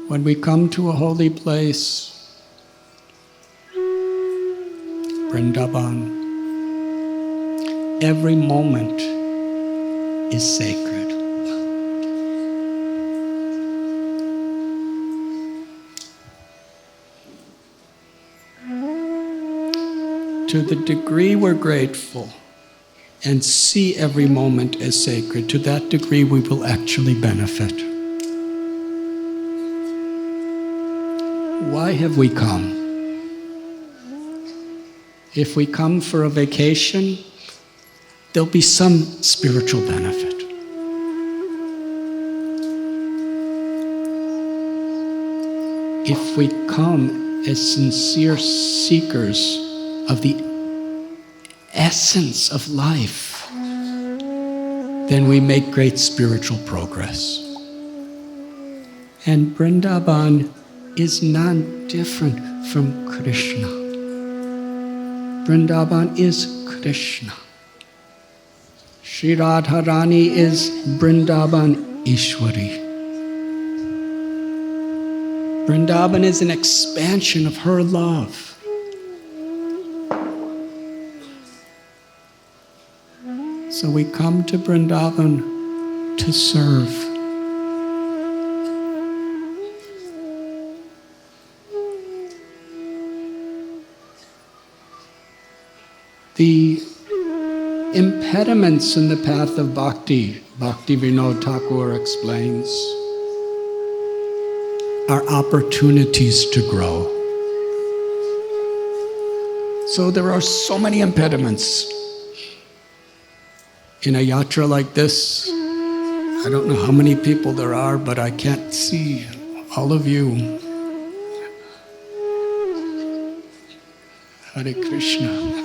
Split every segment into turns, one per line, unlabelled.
When we come to a holy place, Vrindavan, every moment is sacred. To the degree we're grateful and see every moment as sacred, to that degree we will actually benefit. Why have we come? If we come for a vacation, there'll be some spiritual benefit. If we come as sincere seekers of the essence of life, then we make great spiritual progress. And Vrindavan is non-different from Krishna. Vrindavan is Krishna. Sri Radharani is Vrindavan Ishwari. Vrindavan is an expansion of her love. So we come to Vrindavan to serve. The impediments in the path of bhakti, Bhaktivinoda Thakur explains, are opportunities to grow. So there are so many impediments. In a yatra like this, I don't know how many people there are, but I can't see all of you. Hare Krishna.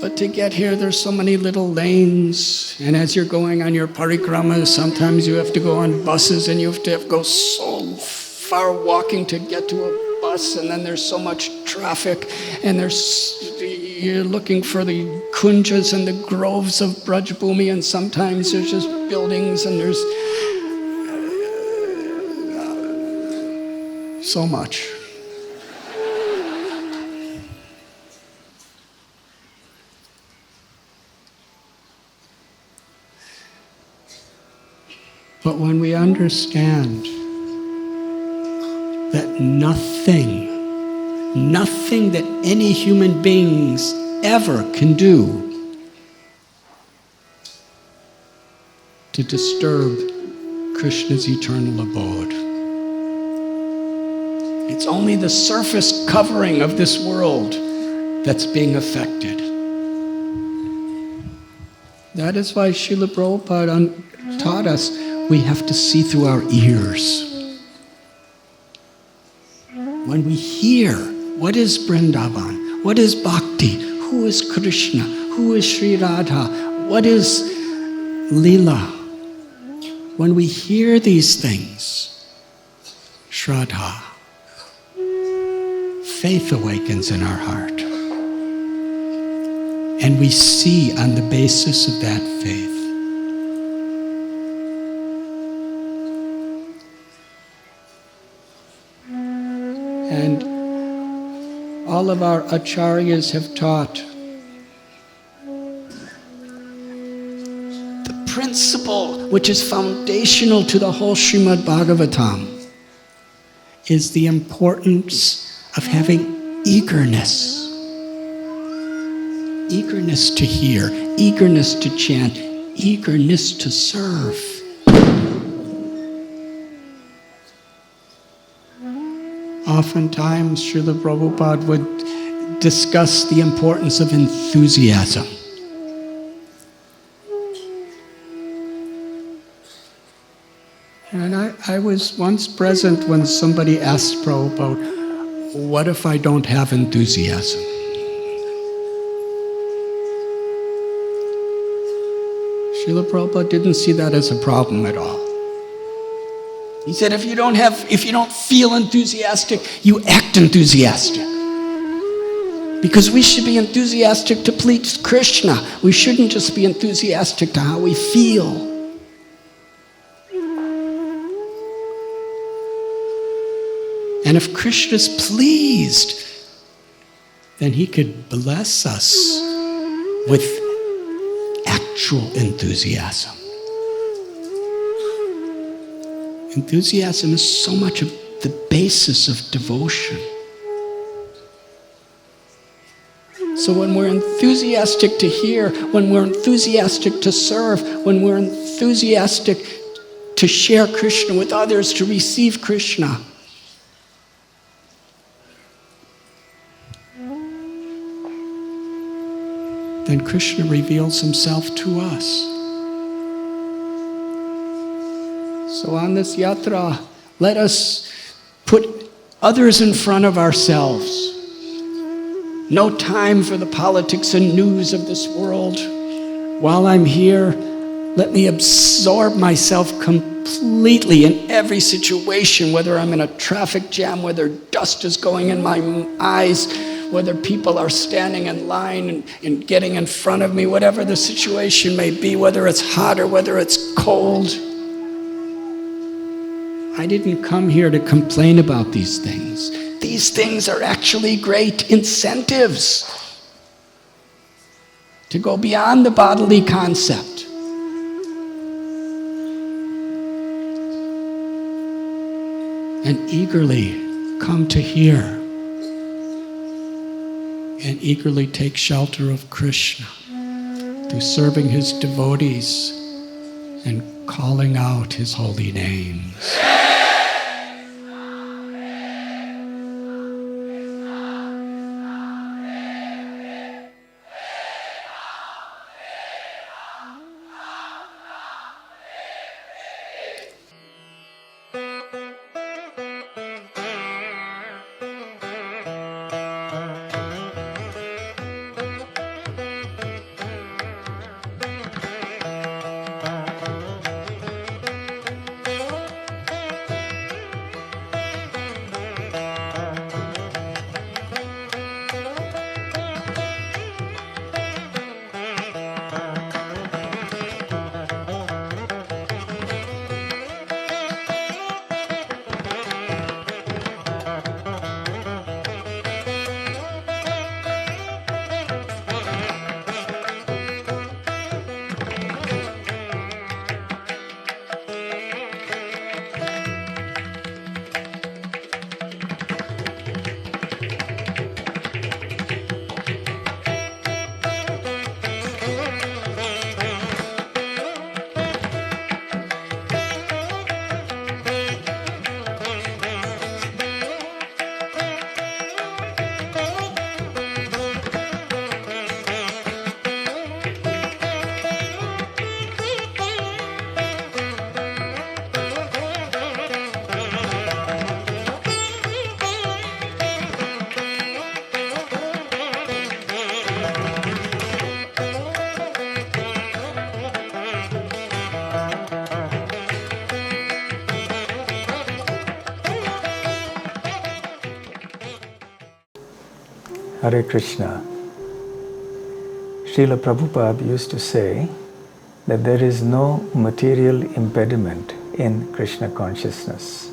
But to get here, there's so many little lanes, and as you're going on your parikramas, sometimes you have to go on buses, and you have to go so far walking to get to a bus, and then there's so much traffic, and you're looking for the kunjas and the groves of Brajbhumi, and sometimes there's just buildings, and there's so much. But when we understand that nothing that any human beings ever can do to disturb Krishna's eternal abode. It's only the surface covering of this world that's being affected. That is why Srila Prabhupada taught us we have to see through our ears. When we hear, what is Vrindavan? What is Bhakti? Who is Krishna? Who is Sri Radha? What is Leela? When we hear these things, Shraddha, faith awakens in our heart. And we see on the basis of that faith. And all of our acharyas have taught the principle which is foundational to the whole Srimad Bhagavatam is the importance of having eagerness. Eagerness to hear, eagerness to chant, eagerness to serve. Oftentimes, Srila Prabhupada would discuss the importance of enthusiasm. And I was once present when somebody asked Prabhupada, what if I don't have enthusiasm? Srila Prabhupada didn't see that as a problem at all. He said, if you don't feel enthusiastic, you act enthusiastic. Because we should be enthusiastic to please Krishna. We shouldn't just be enthusiastic to how we feel. And if Krishna's pleased, then he could bless us with actual enthusiasm. Enthusiasm is so much of the basis of devotion. So when we're enthusiastic to hear, when we're enthusiastic to serve, when we're enthusiastic to share Krishna with others, to receive Krishna, then Krishna reveals himself to us. So on this yatra, let us put others in front of ourselves. No time for the politics and news of this world. While I'm here, let me absorb myself completely in every situation, whether I'm in a traffic jam, whether dust is going in my eyes, whether people are standing in line and getting in front of me, whatever the situation may be, whether it's hot or whether it's cold. I didn't come here to complain about these things. These things are actually great incentives to go beyond the bodily concept. And eagerly come to hear and eagerly take shelter of Krishna through serving his devotees and calling out his holy names.
Hare Krishna. Srila Prabhupada used to say that there is no material impediment in Krishna consciousness.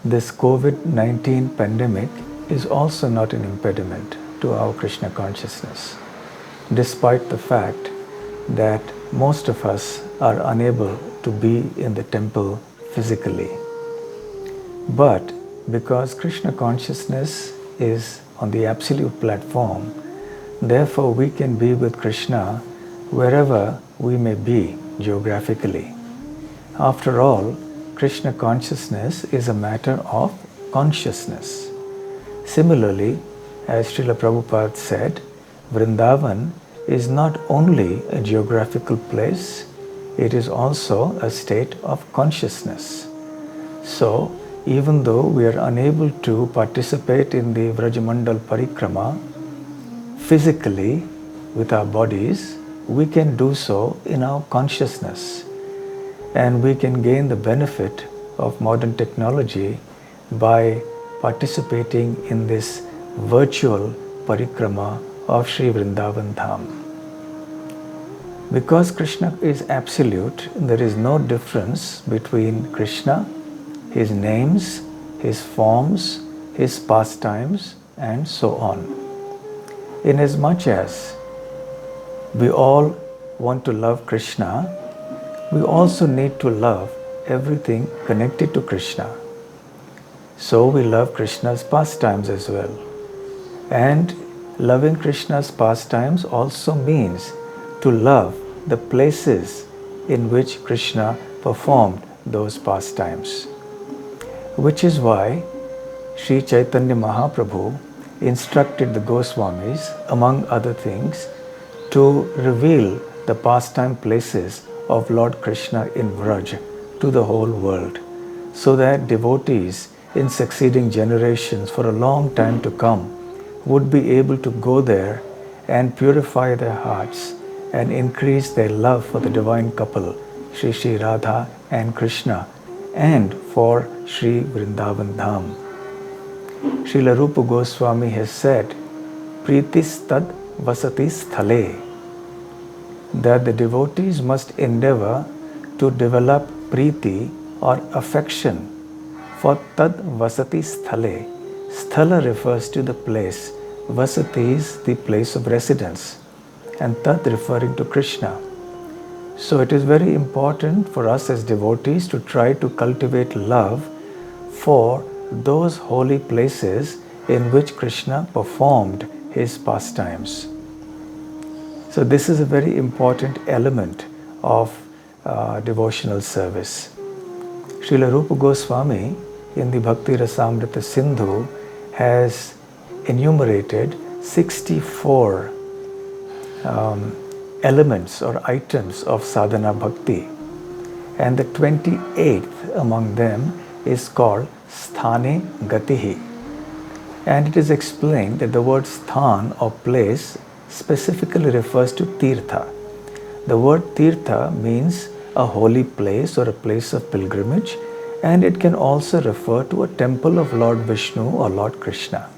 This COVID-19 pandemic is also not an impediment to our Krishna consciousness, despite the fact that most of us are unable to be in the temple physically. But because Krishna consciousness is on the absolute platform, therefore we can be with Krishna wherever we may be geographically. After all, Krishna consciousness is a matter of consciousness. Similarly, as Srila Prabhupada said, Vrindavan is not only a geographical place, it is also a state of consciousness. So, even though we are unable to participate in the Vrajamandal Parikrama physically with our bodies, we can do so in our consciousness. And we can gain the benefit of modern technology by participating in this virtual Parikrama of Sri Vrindavan Dham. Because Krishna is absolute, there is no difference between Krishna, his names, his forms, his pastimes, and so on. Inasmuch as we all want to love Krishna, we also need to love everything connected to Krishna. So we love Krishna's pastimes as well. And loving Krishna's pastimes also means to love the places in which Krishna performed those pastimes. Which is why Sri Chaitanya Mahaprabhu instructed the Goswamis, among other things, to reveal the pastime places of Lord Krishna in Vraj to the whole world, so that devotees in succeeding generations for a long time to come would be able to go there and purify their hearts and increase their love for the divine couple, Sri Sri Radha and Krishna, and for Sri Vrindavan Dham. Srila Rupa Goswami has said, Pritistad vasati sthale, that the devotees must endeavor to develop priti or affection for tad vasati sthale. Sthala refers to the place, vasati is the place of residence, and tad referring to Krishna. So it is very important for us as devotees to try to cultivate love for those holy places in which Krishna performed his pastimes. So this is a very important element of devotional service. Srila Rupa Goswami in the Bhakti Rasamrita Sindhu has enumerated 64 elements or items of sadhana bhakti, and the 28th among them is called sthane gatihi. And it is explained that the word sthan or place specifically refers to tirtha. The word tirtha means a holy place or a place of pilgrimage, and it can also refer to a temple of Lord Vishnu or Lord Krishna.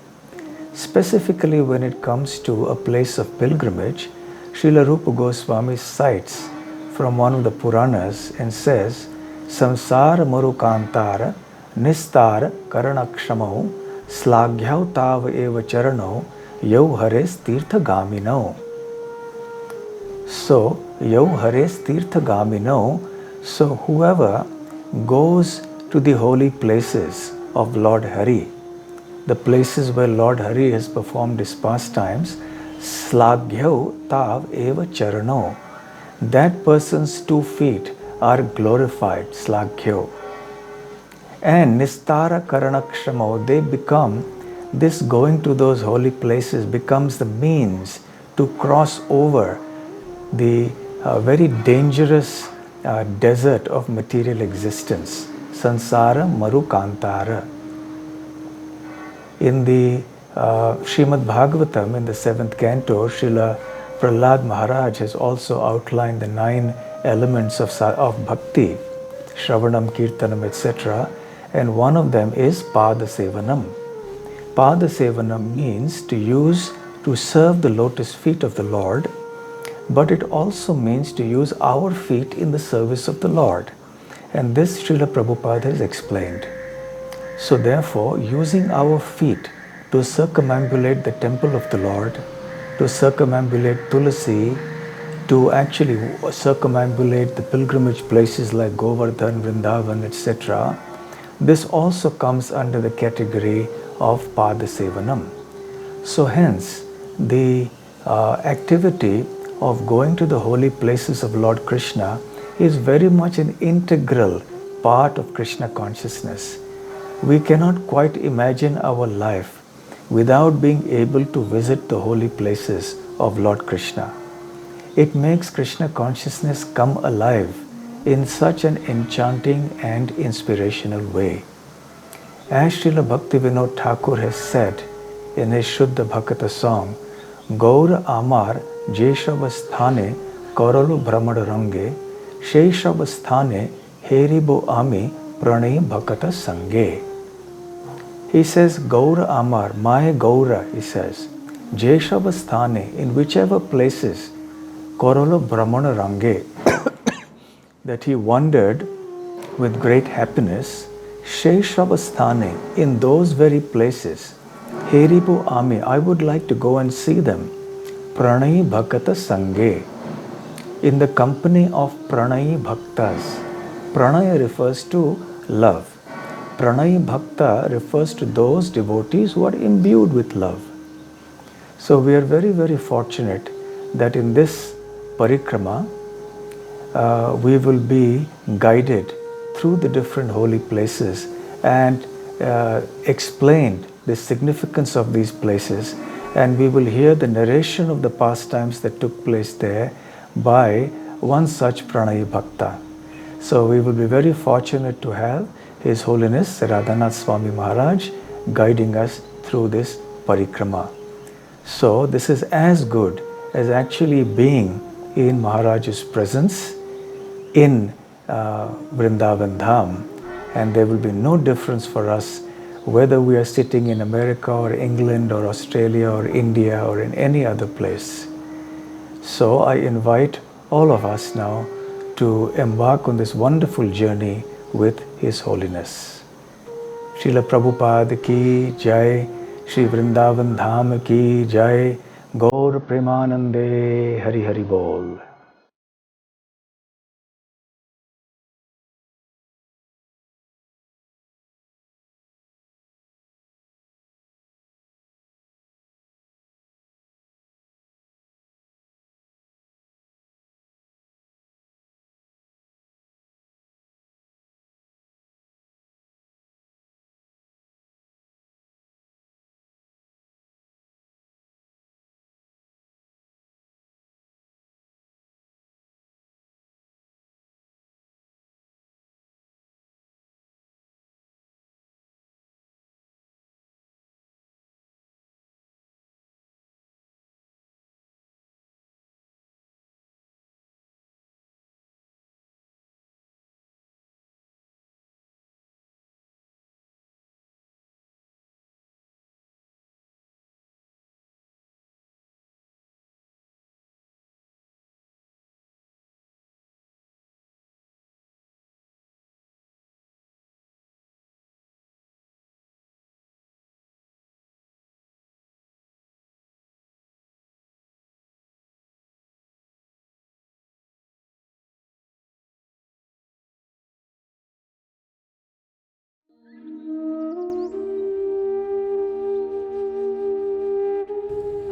Specifically, when it comes to a place of pilgrimage, Srila Rupa Goswami cites from one of the Puranas and says, Samsara marukantara nistara karanakshamau slagyau tav eva charano yau hares tirtha gamino. So, yau hares tirtha gamino, so whoever goes to the holy places of Lord Hari, the places where Lord Hari has performed his pastimes, slagyau tav eva charano, that person's 2 feet are glorified, slagyau. And nistara karanakshamo, they become, this going to those holy places becomes the means to cross over the very dangerous desert of material existence, sansara marukantara. In the Srimad Bhagavatam, in the 7th canto, Srila Prahlad Maharaj has also outlined the 9 elements of bhakti, Shravanam, Kirtanam, etc. And one of them is Pada Sevanam. Pada Sevanam means to serve the lotus feet of the Lord, but it also means to use our feet in the service of the Lord. And this Srila Prabhupada has explained. So therefore, using our feet to circumambulate the temple of the Lord, to circumambulate Tulasi, to actually circumambulate the pilgrimage places like Govardhan, Vrindavan, etc., this also comes under the category of Pada Sevanam. So hence, the activity of going to the holy places of Lord Krishna is very much an integral part of Krishna consciousness. We cannot quite imagine our life without being able to visit the holy places of Lord Krishna. It makes Krishna consciousness come alive in such an enchanting and inspirational way. As Srila Bhaktivinoda Thakur has said in his Shuddha Bhakata song, Gaura Amar Jeshavasthane Karalu Brahmada Range Sheshavasthane Heribo Ami Pranay Bhakata Sange. He says, Gaura Amar, my Gaura, he says, Jeshavasthane, in whichever places, Karalu Brahmana Range, that he wandered with great happiness, Sheshavasthane, in those very places, Heribu Ami, I would like to go and see them. Pranay Bhakata Sanghe, in the company of Pranay Bhaktas. Pranaya refers to love. Pranay Bhakta refers to those devotees who are imbued with love. So we are very, very fortunate that in this parikrama, we will be guided through the different holy places and explained the significance of these places, and we will hear the narration of the pastimes that took place there by one such Pranay Bhakta. So we will be very fortunate to have His Holiness Radhanath Swami Maharaj guiding us through this parikrama. So this is as good as actually being in Maharaj's presence in Vrindavan Dham, and there will be no difference for us whether we are sitting in America or England or Australia or India or in any other place. So I invite all of us now to embark on this wonderful journey with His Holiness. Srila Prabhupada ki jai, Shri Vrindavan Dham ki jai, Gaur Premanande, Hari Hari Bol.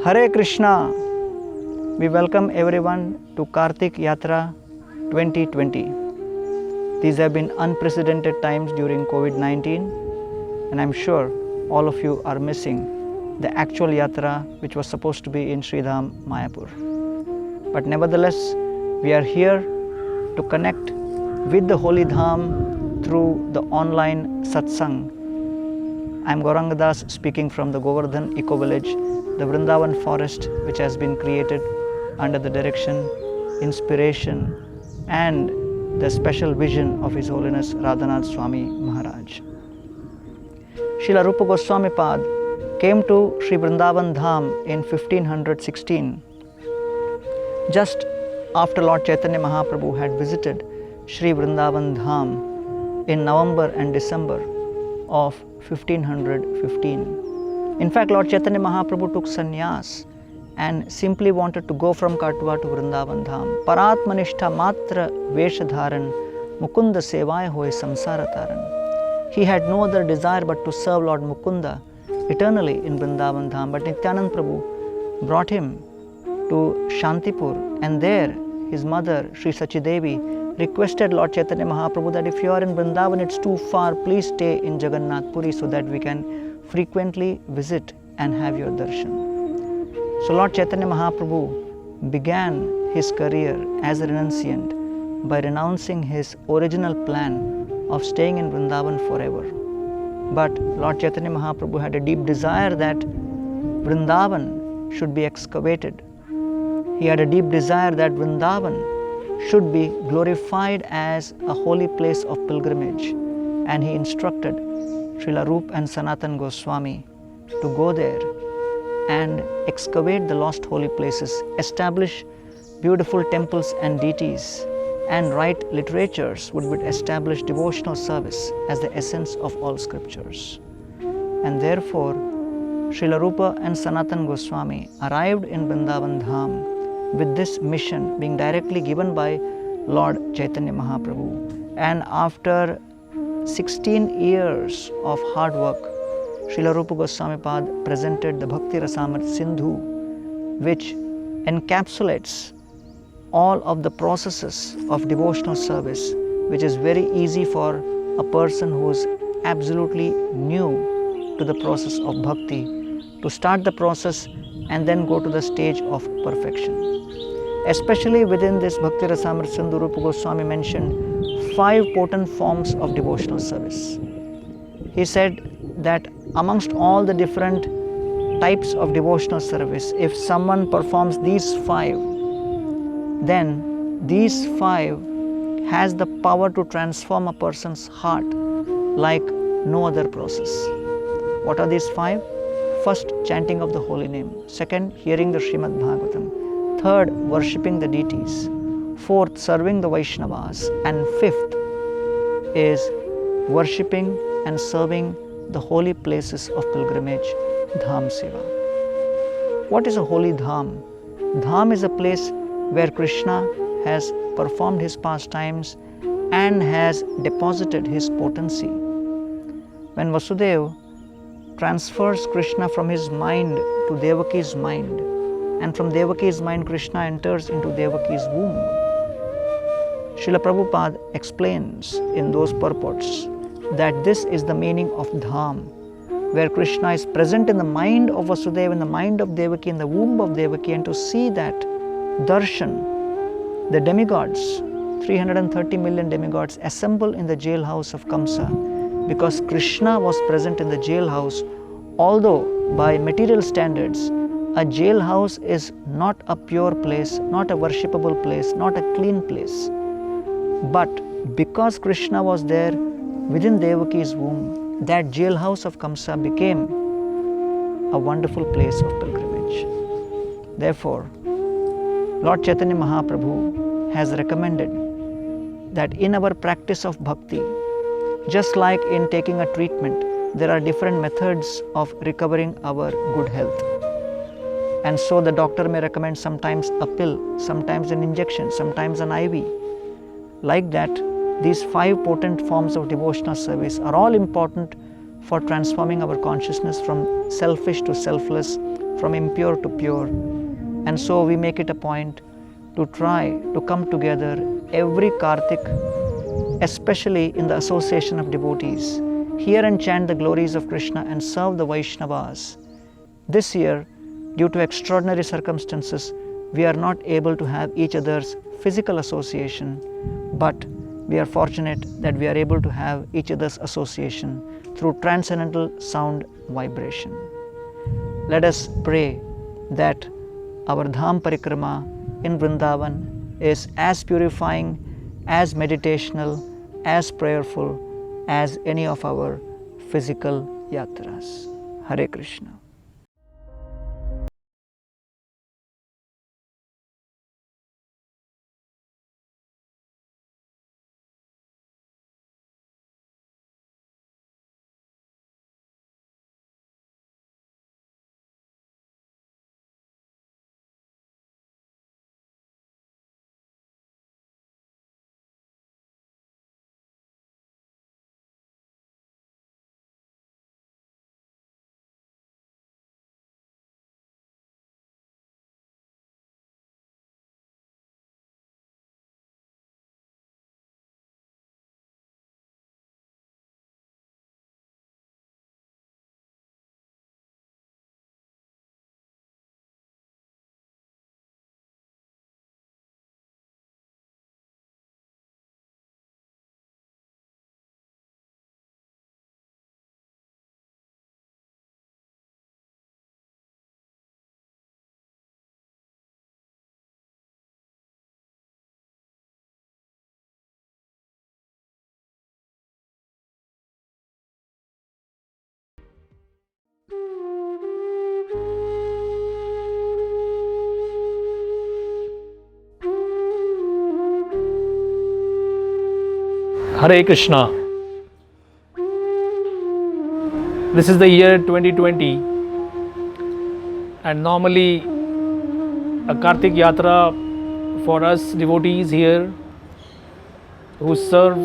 Hare Krishna. We welcome everyone to Kartik Yatra 2020. These have been unprecedented times during COVID-19, and I'm sure all of you are missing the actual Yatra which was supposed to be in Sridham, Mayapur. But nevertheless, we are here to connect with the Holy Dham through the online satsang. I'm Gauranga Das speaking from the Govardhan Eco Village, the Vrindavan forest which has been created under the direction, inspiration and the special vision of His Holiness Radhanath Swami Maharaj. Srila Rupa Goswami Pad came to Sri Vrindavan Dham in 1516, just after Lord Chaitanya Mahaprabhu had visited Sri Vrindavan Dham in November and December of 1515. In fact, Lord Chaitanya Mahaprabhu took sannyas and simply wanted to go from Katwa to Vrindavan Dham. Paratmanishtha matra veshadharan Mukunda sevaya hoye samsara taran. He had no other desire but to serve Lord Mukunda eternally in Vrindavan Dham. But Nityanand Prabhu brought him to Shantipur, and there his mother Sri Sachidevi requested Lord Chaitanya Mahaprabhu that if you are in Vrindavan, it's too far, please stay in Jagannath Puri so that we can frequently visit and have your darshan. So Lord Chaitanya Mahaprabhu began his career as a renunciant by renouncing his original plan of staying in Vrindavan forever. But Lord Chaitanya Mahaprabhu had a deep desire that Vrindavan should be excavated. He had a deep desire that Vrindavan should be glorified as a holy place of pilgrimage, and he instructed Srila Rup and Sanatan Goswami to go there and excavate the lost holy places, establish beautiful temples and deities, and write literatures which would establish devotional service as the essence of all scriptures. And therefore, Srila Rupa and Sanatan Goswami arrived in Vrindavan Dham with this mission being directly given by Lord Chaitanya Mahaprabhu. And after 16 years of hard work, Srila Rupa Goswami Pad presented the Bhakti Rasamrita Sindhu, which encapsulates all of the processes of devotional service, which is very easy for a person who is absolutely new to the process of bhakti to start the process and then go to the stage of perfection. Especially within this Bhakti Rasamrita Sindhu, Rupa Goswami mentioned 5 potent forms of devotional service. He said that amongst all the different types of devotional service, if someone performs these 5, then these 5 has the power to transform a person's heart like no other process. What are these 5? First, chanting of the holy name. Second, hearing the Srimad Bhagavatam. Third, worshipping the deities. Fourth, serving the Vaishnavas. And fifth is worshipping and serving the holy places of pilgrimage, Dham Seva. What is a holy Dham? Dham is a place where Krishna has performed his pastimes and has deposited his potency. When Vasudeva transfers Krishna from his mind to Devaki's mind, and from Devaki's mind Krishna enters into Devaki's womb, Srila Prabhupada explains in those purports that this is the meaning of Dham, where Krishna is present in the mind of Vasudeva, in the mind of Devaki, in the womb of Devaki, and to see that darshan, the demigods, 330 million demigods assemble in the jailhouse of Kamsa, because Krishna was present in the jailhouse. Although by material standards, a jailhouse is not a pure place, not a worshipable place, not a clean place. But because Krishna was there within Devaki's womb, that jailhouse of Kamsa became a wonderful place of pilgrimage. Therefore, Lord Chaitanya Mahaprabhu has recommended that in our practice of bhakti, just like in taking a treatment, there are different methods of recovering our good health. And so the doctor may recommend sometimes a pill, sometimes an injection, sometimes an IV. Like that, these 5 potent forms of devotional service are all important for transforming our consciousness from selfish to selfless, from impure to pure. And so we make it a point to try to come together every Kartik, especially in the association of devotees, hear and chant the glories of Krishna and serve the Vaishnavas. This year, due to extraordinary circumstances, we are not able to have each other's physical association, but we are fortunate that we are able to have each other's association through transcendental sound vibration. Let us pray that our Dham Parikrama in Vrindavan is as purifying, as meditational, as prayerful as any of our physical yatras. Hare Krishna.
Hare Krishna. This is the year 2020, and normally a Kartik Yatra for us devotees here who serve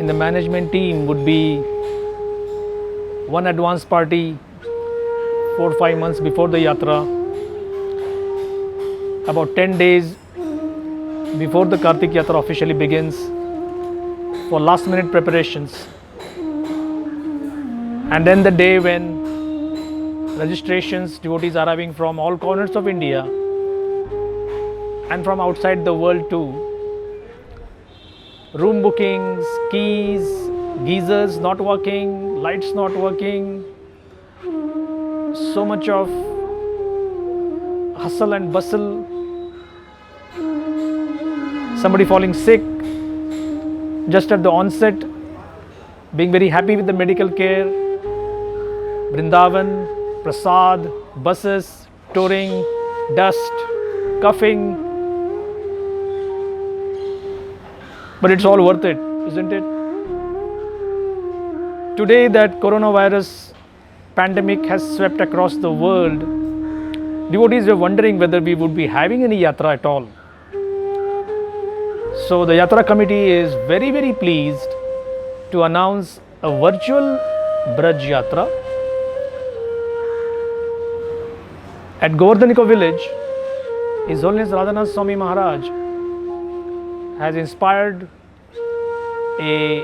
in the management team would be one advance party 4-5 months before the Yatra, about 10 days before the Kartik Yatra officially begins for last minute preparations, and then the day when registrations, devotees arriving from all corners of India and from outside the world too, room bookings, keys, geysers not working, lights not working, so much of hustle and bustle, somebody falling sick just at the onset, being very happy with the medical care, Vrindavan, Prasad, buses, touring, dust, coughing. But it's all worth it, isn't it? Today that coronavirus pandemic has swept across the world, devotees were wondering whether we would be having any yatra at all. So the Yatra committee is very, very pleased to announce a virtual Braj Yatra at Govardhaniko village. His Holiness Radhanath Swami Maharaj has inspired a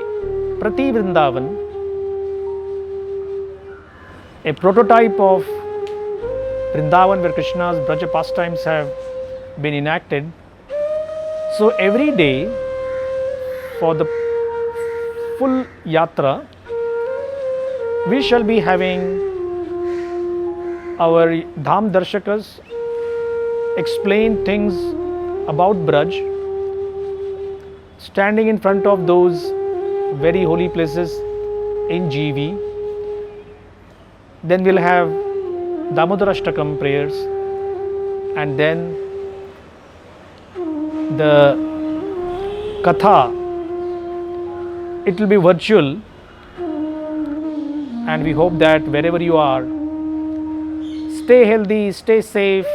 Prati Vrindavan, a prototype of Vrindavan where Krishna's Braja pastimes have been enacted. So every day for the full yatra, we shall be having our Dham Darshakas explain things about Braj, standing in front of those very holy places in GV. Then we'll have Damodar Ashtakam prayers, and then the Katha. It will be virtual, and we hope that wherever you are, stay healthy, stay safe,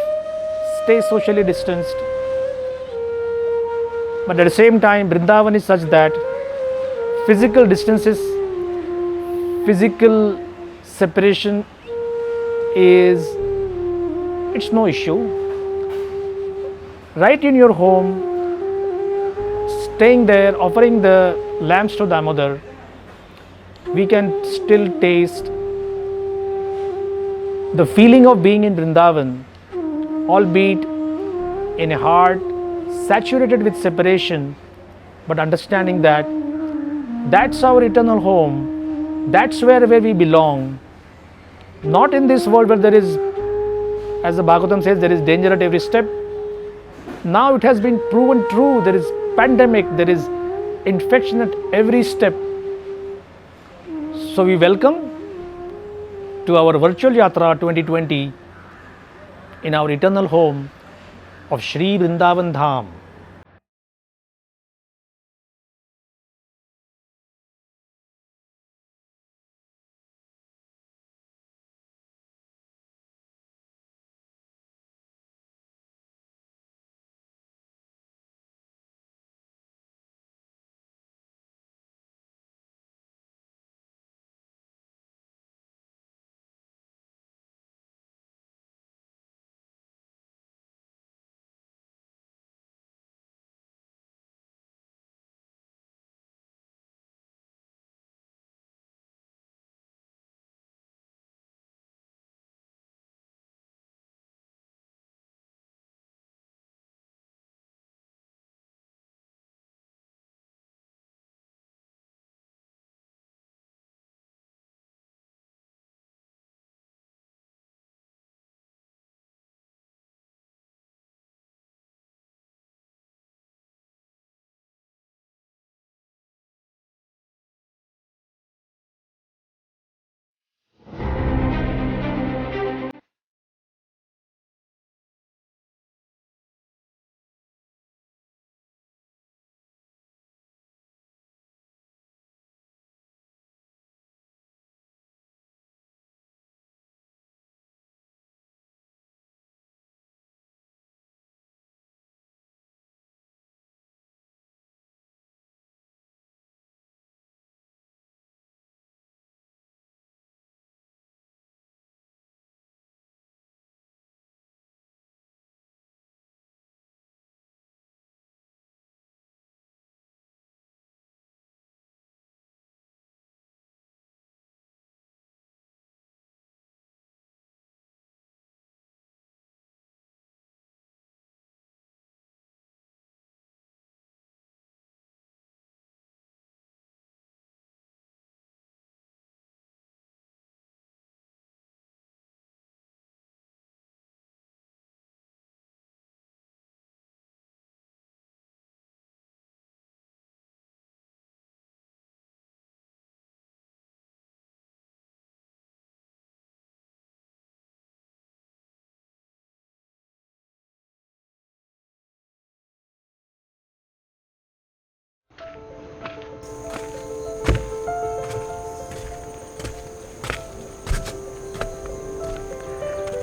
stay socially distanced. But at the same time, Vrindavan is such that physical distances, physical separation it's no issue. Right in your home, staying there, offering the lamps to Damodar, we can still taste the feeling of being in Vrindavan, albeit in a heart saturated with separation, but understanding that that's our eternal home, that's where we belong. Not in this world where there is, as the Bhagavatam says, there is danger at every step. Now it has been proven true, there is pandemic, there is infection at every step. So we welcome to our virtual Yatra 2020 in our eternal home of Shri Vrindavan Dham.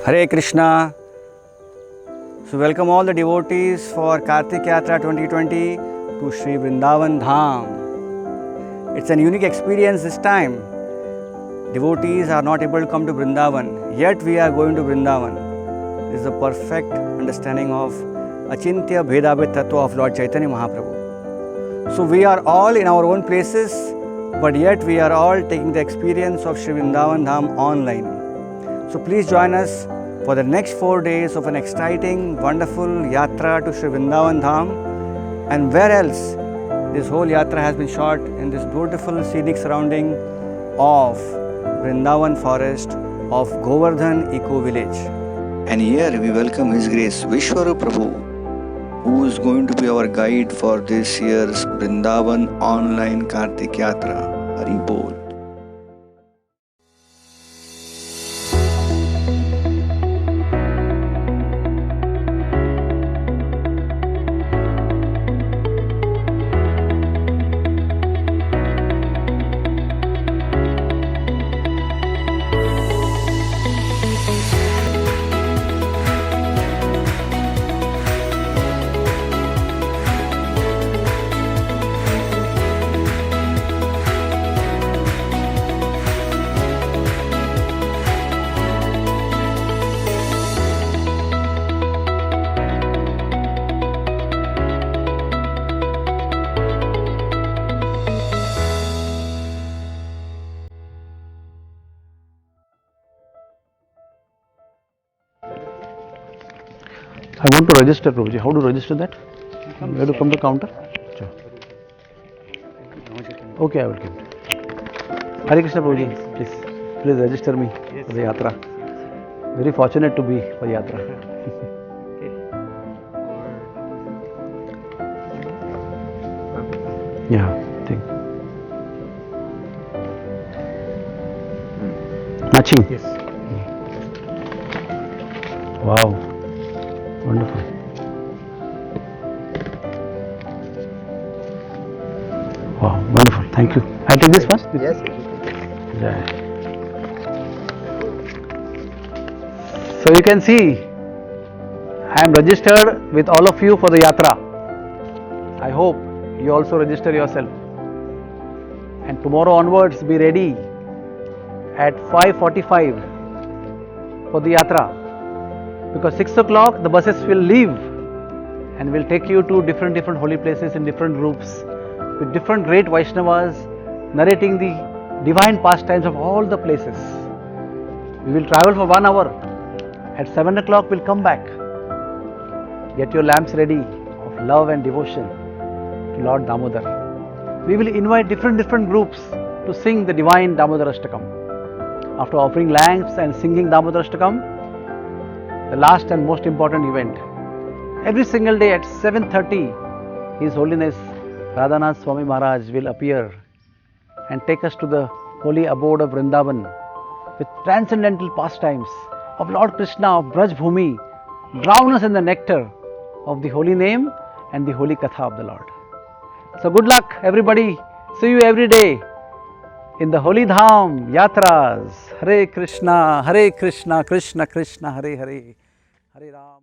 Hare Krishna. So welcome all the devotees for Kartik Yatra 2020 to Sri Vrindavan Dham. It's an unique experience this time. Devotees are not able to come to Vrindavan, yet we are going to Vrindavan. This is a perfect understanding of Achintya Bhedabhed Tattva of Lord Chaitanya Mahaprabhu. So we are all in our own places, but yet we are all taking the experience of Sri Vrindavan Dham online. So please join us for the next 4 days of an exciting, wonderful yatra to Sri Vrindavan Dham. And where else? This whole yatra has been shot in this beautiful scenic surrounding of Vrindavan forest of Govardhan Eco Village. And here we welcome His Grace Vishwarup Prabhu, who is going to be our guide for this year's Vrindavan online Kartik Yatra. Hari Bol.
I want to register, Prabhuji. How to register that? You have to come to counter? Sure. Okay, I will come. Hare Krishna, Prabhuji. Please register me for the yatra. Very fortunate to be for yatra. Yeah, thank you. Matching? Yes. Wow. Wonderful. Wow, wonderful. Thank you. I'll take this one. Yes. So you can see, I am registered with all of you for the yatra. I hope you also register yourself. And tomorrow onwards, be ready at 5:45 for the yatra. Because 6 o'clock the buses will leave and will take you to different holy places in different groups with different great Vaishnavas narrating the divine pastimes of all the places. We will travel for 1 hour. At 7 o'clock we'll come back. Get your lamps ready of love and devotion to Lord Damodar. We will invite different groups to sing the divine Damodar Ashtakam. After offering lamps and singing Damodar Ashtakam, the last and most important event. Every single day at 7:30, His Holiness Radhanath Swami Maharaj will appear and take us to the holy abode of Vrindavan with transcendental pastimes of Lord Krishna of Braj Bhumi, drown us in the nectar of the holy name and the holy Katha of the Lord. So good luck everybody. See you every day in the Holy Dham Yatras. Hare Krishna, Krishna Krishna, Hare Hare, Hare Ram.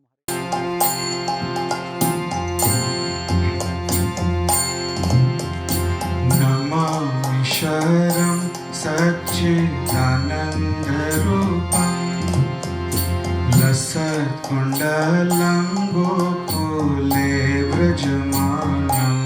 Namami Sharam Satchidanandarupam Lasat Kundalam Gokule Vrajamanam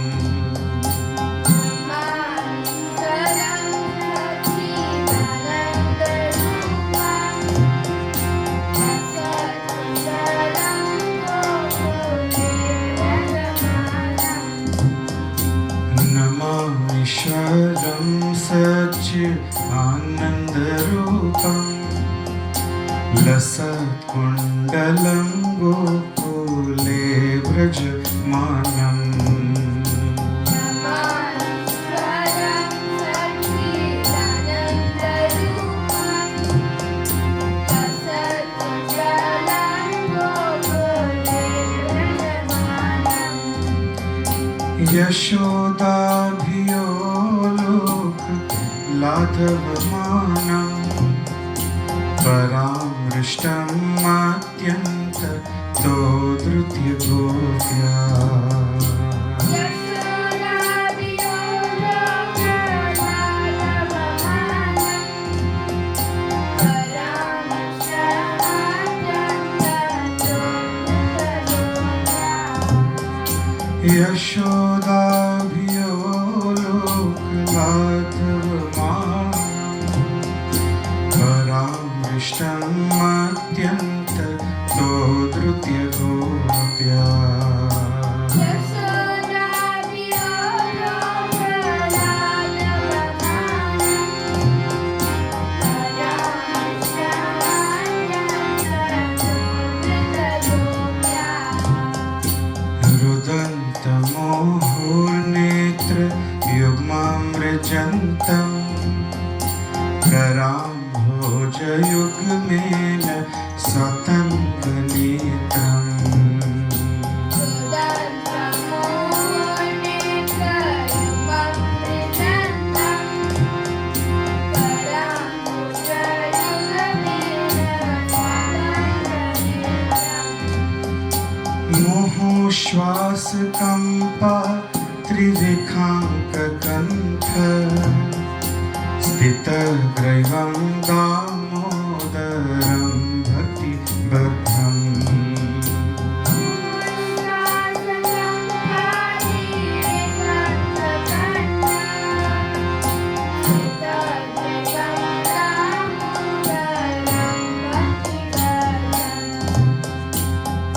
Sharam Satchidanandarupam Lasat Kundalam Gokule Vrajamanam Yashodabhiyolok Ladhav Manam Param परामृष्टमत्यन्ततो धृत्यगोप्या यशोदाभियो लोकलाघवमानम् परामृष्टमत्यन्ततो धृत्यगोप्या रुदन्तमोहुर्नेत्र युग्ममृजन्तम् कराम्भोजयुग्मेन सतङ्कनेत्रम् मुहुश्वासकम्पा त्रिरेखाङ्ककण्ठ स्थितग्रैवं दामोदरं भक्तिबद्धम्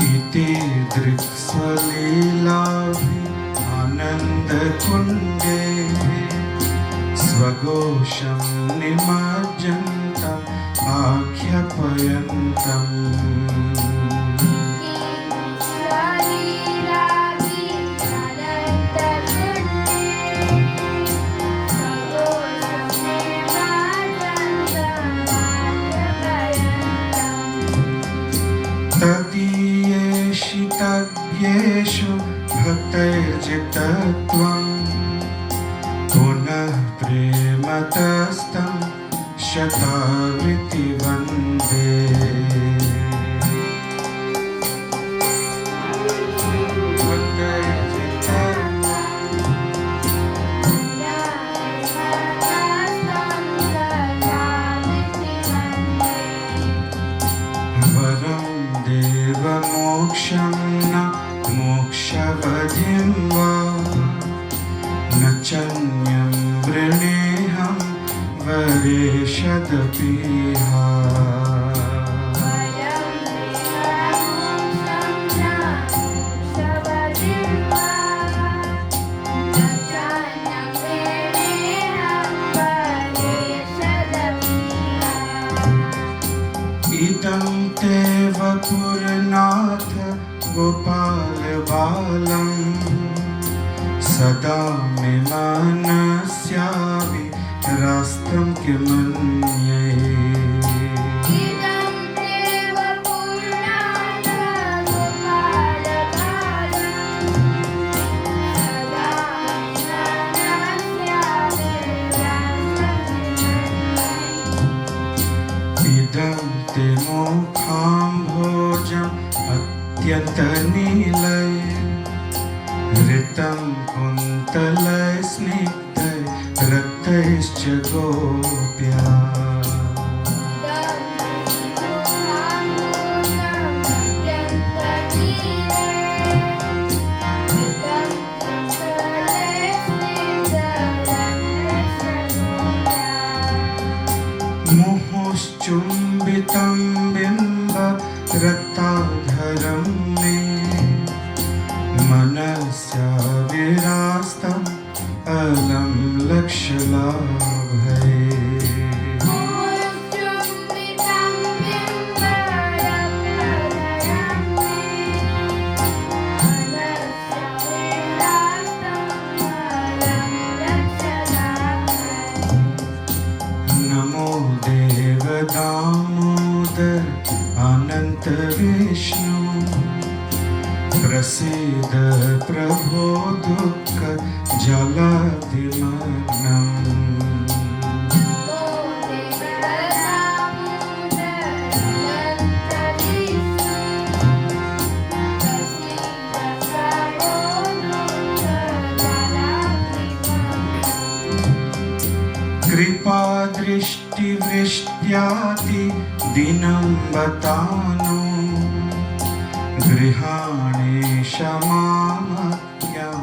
इति दृक्स्वलीलाभि आनन्दकुण्डे स्वघोषं निमज्जन्तम् आख्यापयन्तम् तदीयेषु भक्तैर्जितत्वं पुनः प्रेमतस्तं शतावृत्ति वन्दे वरं देवमोक्षं न मोक्षवधिं वा न चन्यं वृणेऽहं वरेशदपीहा इदं ते वपुरनाथ गोपालबालं सदा मे मनस्याविरास्तं किमन्ये इदं ते मुखाम्भोजम् अत्यन्तनीलय ऋतं कुन्तलय स्निग्धय रक्तैश्च गोप्या मुहुश्चुम्बितं बिम्ब रक्ताधरं मे मनस्या विरास्तम् अलं लक्ष्यलाभये नमो देवदामोदर अनंत विष्णु प्रसीद प्रभो दुःख जलाधिमग्नम् कृपादृष्टिवृष्ट्याति दिनं बतानु गृहाणे क्षमामज्ञां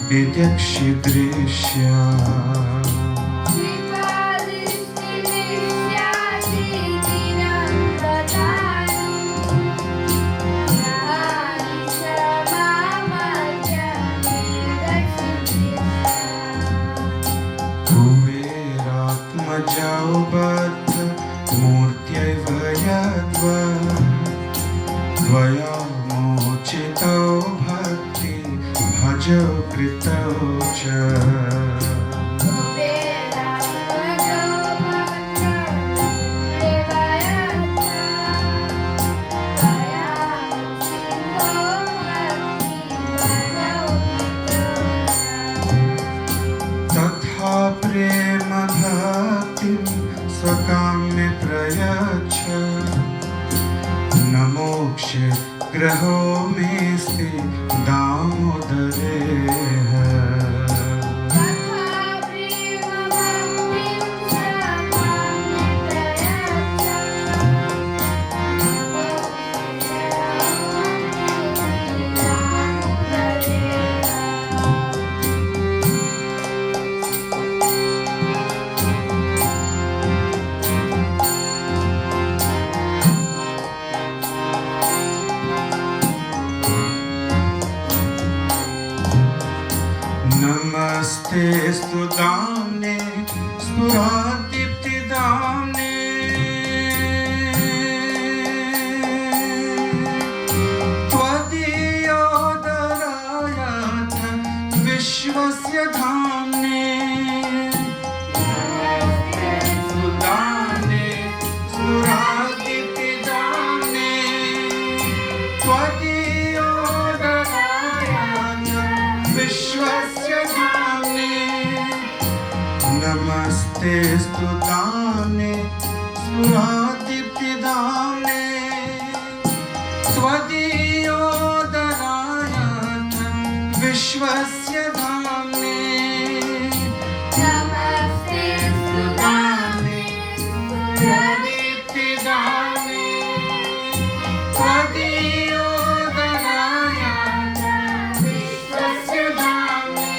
विदक्षिदृश्या कुबेरात्मजौबद्ध मूर्त्यैव यद्वया मोचितो भक्ति भजो कृतौ च तथा प्रेम भक्तिं स्वकाम्य प्रयच्छ न मोक्षे ग्रहो मेऽस्ति दामोदरेह नमस्ते स्तुदाम्ने स्फुरादीप्तिदाम्ने त्वदीयोदरायाथ विश्वस्य धाम्ने स्तुदाम्ने स्फुरादीप्तिदाम्ने त्वदीयोदरायाथ विश्वस्य नमस्ते स्तुताम्ने स्फुरादीप्तिदाम्ने त्वदीयोदरायाथ विश्वस्य धाम्ने नमस्ते स्तुताम्ने स्फुरादीप्तिदाम्ने त्वदीयोदरायाथ विश्वस्य धाम्ने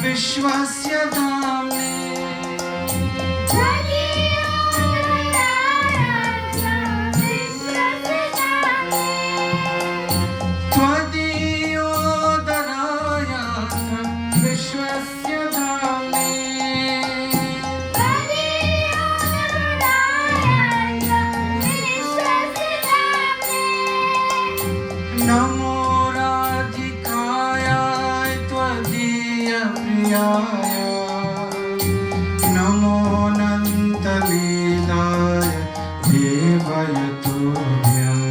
विश्वस्य धाम्ने त्वदीयोदरायाथ विश्वस्य धाम्ने नमो राधिकायाय त्वदीय प्रियाय नमो नन्दलीलाय देवय तुभ्यम्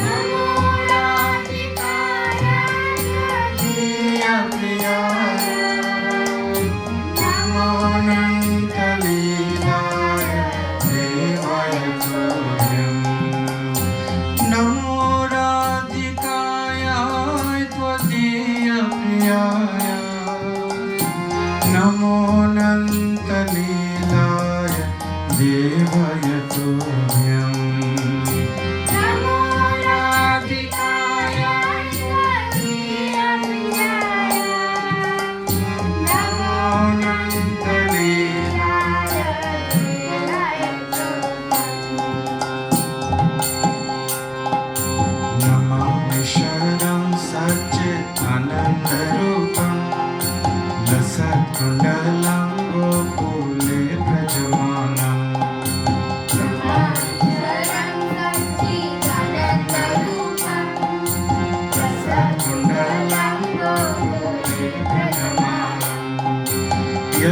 नमो राधिकायाय त्वदीय प्रियाय नमो नन्दलीलाय देवय तुभ्यम् नमो राधिकायाय त्वदीय प्रियाय नमो नन्दलीलाय देवय तुभ्यम् नमो राधिकायाय त्वदीय प्रियाय नमो नन्दलीलाय देवय तुभ्यम् नमामि शरणं सच्चिदानन्दरूपं लसत्कुण्डलं गोकुले प्रजमानम्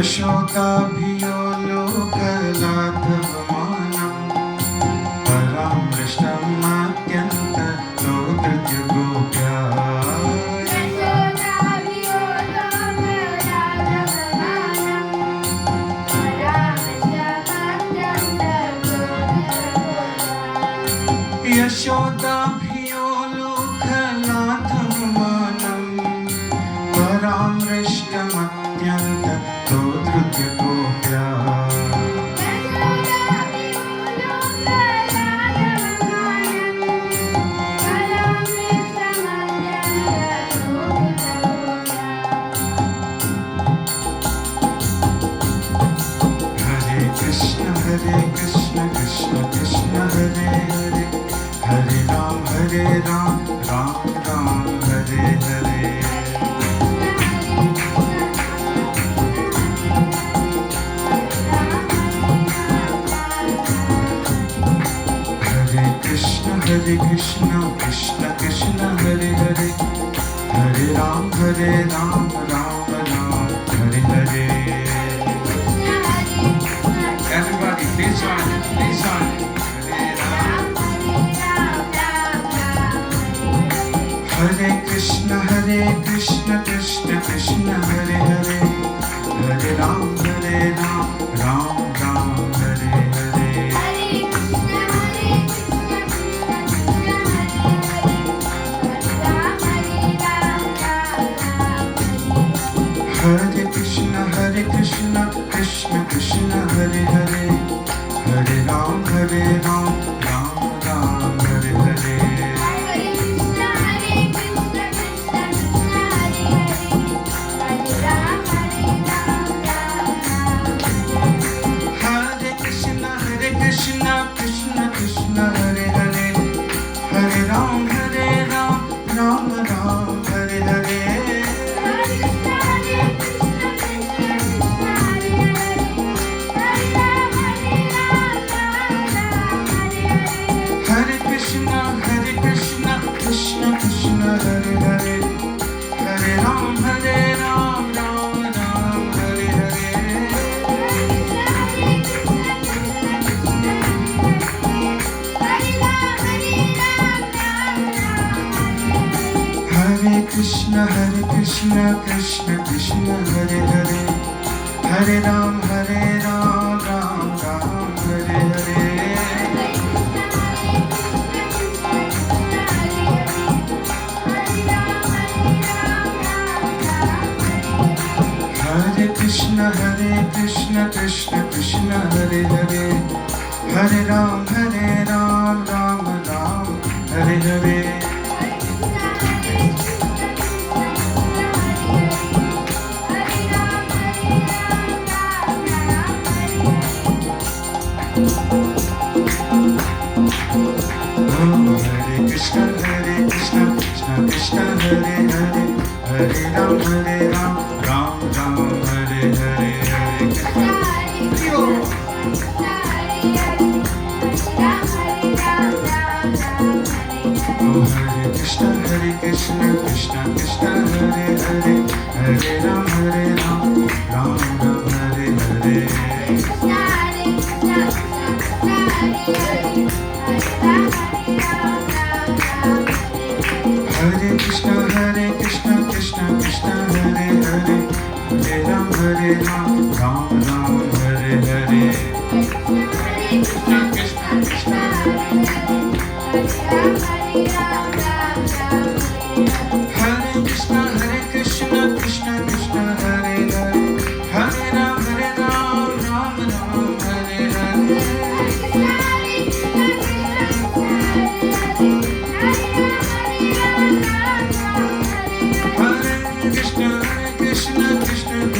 यशोदाभियो लोकलाघवमानं परामृष्टमत्यन्तलोकधृत्य Gopya यशोदाभियो लोकलाघवमानं Ram Ram Ram Hare Hare Krishna Krishna Krishna Hare Hare Hare Ram Ram Ram Hare Hare Everybody, please join. Hare Krishna Krishna Krishna Hare Hare Hare Ram Ram Ram Hare Hare Hare Krishna Krishna Krishna Hare Hare Hare Ram Ram Ram Hare Hare Hare Krishna Krishna Krishna Hare Hare Hare Ram Ram Ram Hare Hare Hare Krishna Krishna Krishna Hare Hare Hare Ram Ram Ram Hare Hare Hare Krishna Krishna Krishna Hare Hare Hare Ram Ram Ram Hare Hare Hare Krishna Krishna Krishna Hare Hare Hare Ram Ram Ram Hare Hare Hare Krishna Krishna Krishna Hare Hare Hare Ram Ram Ram Hare Hare Hare Krishna Krishna Krishna Hare Hare Hare Ram Ram Ram Hare Hare Hare Krishna Krishna Krishna Hare Hare Hare Ram Ram Ram Hare Hare Krishna Krishna Hare Krishna Krishna Krishna Hare Hare Hare Ram Ram Ram Hare Hare Hare Krishna Krishna Hare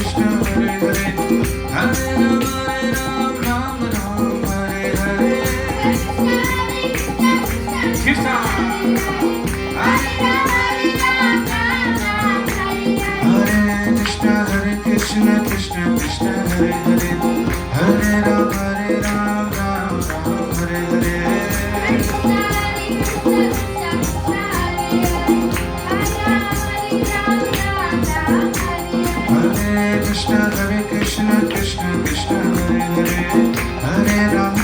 Hare Hare Ram Ram Hare Hare Krishna Hare Krishna Krishna Hare Hare Hare Ram Ram Hare Hare Hare Krishna Krishna Hare Hare Hare Ram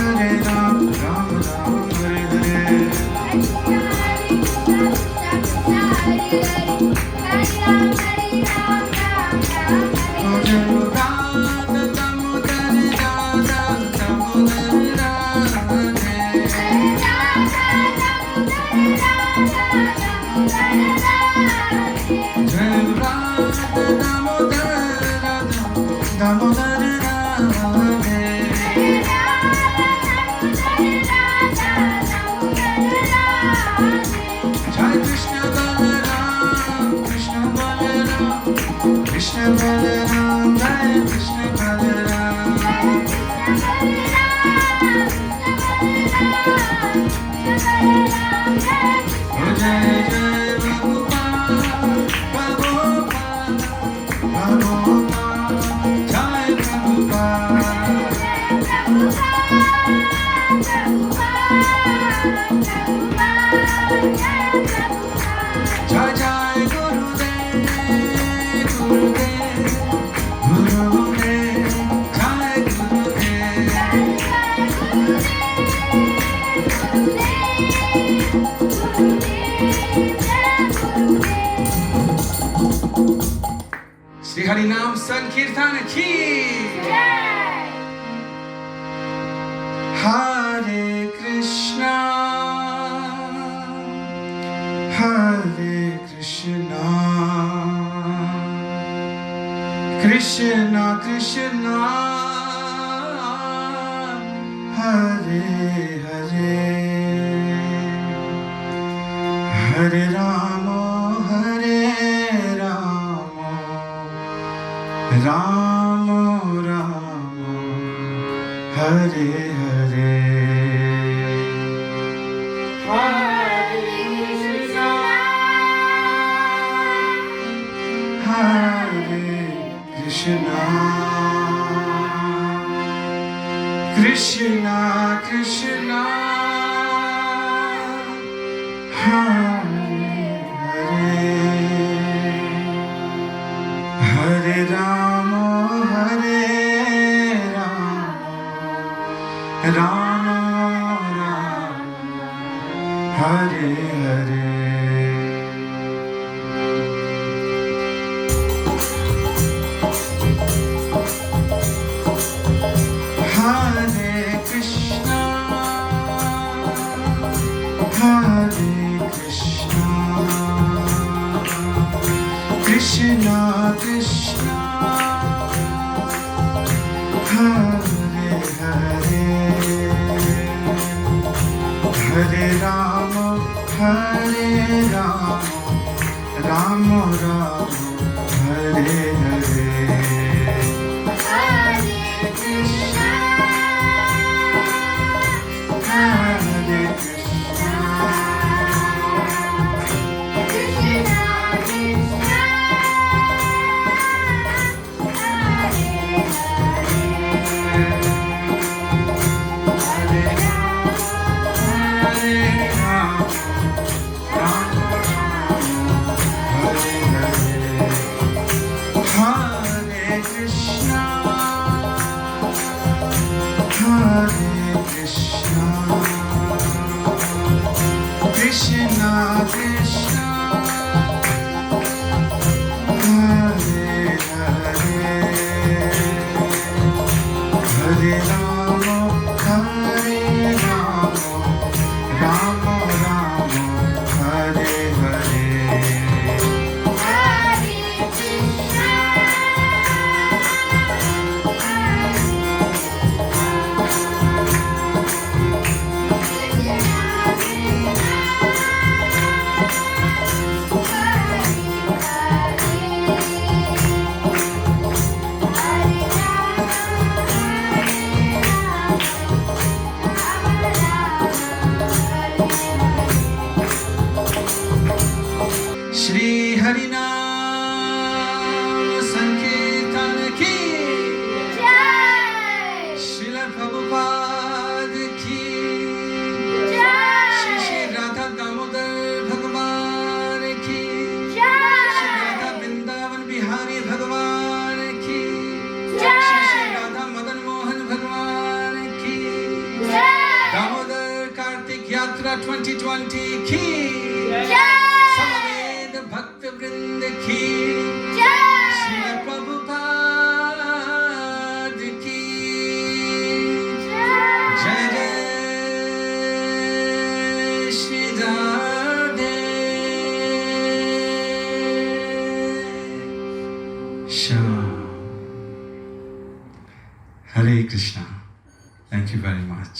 Ram Hare Hare Krishna Balaram, Jai Krishna Balaram. Oh, Jai Shri Hari Nam Sankirtan ki Hare Krishna Hare Krishna Krishna Krishna Hare Hare Hare Rama Hare Rama Rama Rama Hare Hare Krishna Krishna Krishna Hare Hare Hare Rama Hare Rama Rama Rama Hare Hare Hare Krishna Hare Krishna Krishna Krishna Hare Hare Hare Rama Hare Rama Rama Rama Hare Hare Shri Hari Nam Sankirtan ki Srila Prabhupada ki Shri Shri Radha Damodar Bhagavan ki Shri Radha Vrindavan Bihari Bhagavan ki Shri Shri Radha Madan Mohan Bhagavan ki Damodar Kartik Yatra 2020 ki भक्त वृंद की श्री प्रभुपाद की जय जय Shri Radhe Shyam Hare Krishna. Thank you very much.